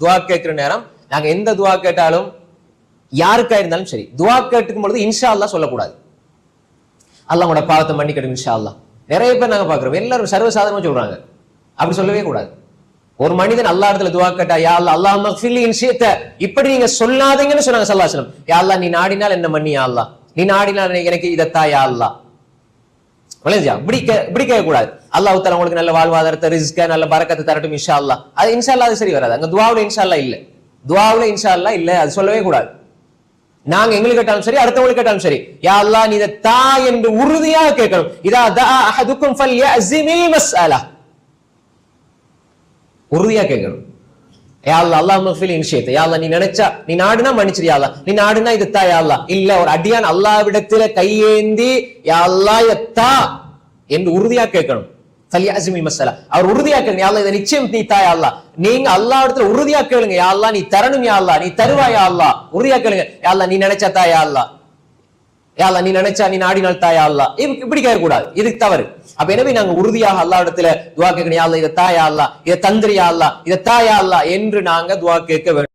துவா கேட்கிற நேரம் நாங்க எந்த துவா கேட்டாலும் யாருக்கா இருந்தாலும் சரி, துவா கேட்டுக்கும் பொழுது இன்ஷா அல்லாஹ் சொல்லக்கூடாது. அல்லாஹ் உங்களோட பாவத்தை மன்னிக்கட்டும் இன்ஷா அல்லாஹ். நிறைய பேர் நாங்க பாக்குறோம், எல்லாரும் சர்வசாதாரணமா சொல்றாங்க. அப்படி சொல்லவே கூடாது. ஒரு மனிதன் அல்லாஹ் இடத்துல துவா கேட்டா, யா அல்லாஹ் அல்லாஹும்ம ஃபில்லி இன் ஷிஅத, இப்படி நீங்க சொல்லாதீங்கன்னு சொன்னாங்க ஸல்லல்லாஹு அலைஹி வஸல்லம். யா அல்லாஹ் நீ நாடினால் என்ன மன்னி யா அல்லாஹ், நீ நாடினால் எனக்கு இதத்தா யா அல்லாஹ். இப்படி கேட்க கூடாது. அல்லாஹ் தஆலா உங்களுக்கு நல்ல வாழ்வாதாரத்தை, ரிஸ்க, நல்ல பரக்கத்தை தரட்டும் இன்ஷா அல்லாஹ். அது இன்ஷா அல்லாஹ் அது சரி வராது. அங்க துஆவுல இன்ஷா அல்லாஹ் இல்ல, துஆவுல இன்ஷா அல்லாஹ் இல்ல, அது சொல்லவே கூடாது. நாங்க எங்களுக்கு கேட்டாலும் சரி, அடுத்தவங்களுக்கு கேட்டாலும் சரி, யா அல்லாஹ் நீ இத தா என்று உறுதியாக கேட்கணும். இதா தஆ அஹதுக்கும் ஃபல்யஅஸிமில் மஸ்அலா, உறுதியா கேட்கணும். யா அல்லாஹ் அல்லாஹும்ம ஃபில் இன் ஷிஅத, யா அல்லாஹ் நீ நினைச்சா, நீ நாடுனா மன்னிச்சிரு யா அல்லாஹ், நீ நாடுனா இது தா யா அல்லாஹ். இல்ல ஒரு அடியான் அல்லாஹ்விடத்துல கையேந்தி யா அல்லாஹ் யத்தா என்று உறுதியா கேட்கணும். ஃபல்யஅஸிமில் மஸ்அலா, அவர் உறுதியா கேளுங்க, யா அல்லாஹ் இத நிச்சயம் நீ தா யா அல்லாஹ். நீங்க அல்லாஹ்விடத்துல உறுதியா கேளுங்க, யா அல்லாஹ் நீ தரணும் யா அல்லாஹ், நீ தருவாய் யா அல்லாஹ். உறுதியா கேளுங்க, யா அல்லாஹ் நீ நினைச்சா தா யா அல்லாஹ், யா அல்லாஹ் நீ நினைச்சா நீ நாடினால் தா யா அல்லாஹ். இப்படி கேட்க கூடாது, இது தவறு. அப்ப எனவே நாங்க உறுதியாக அல்லாஹ்விடத்துல துஆ கேட்கணும், யா அல்லாஹ் இத தா யா அல்லாஹ், இத தந்திரி யா அல்லாஹ், இத தா யா அல்லாஹ் என்று நாங்க துஆ கேட்க வேண்டும்.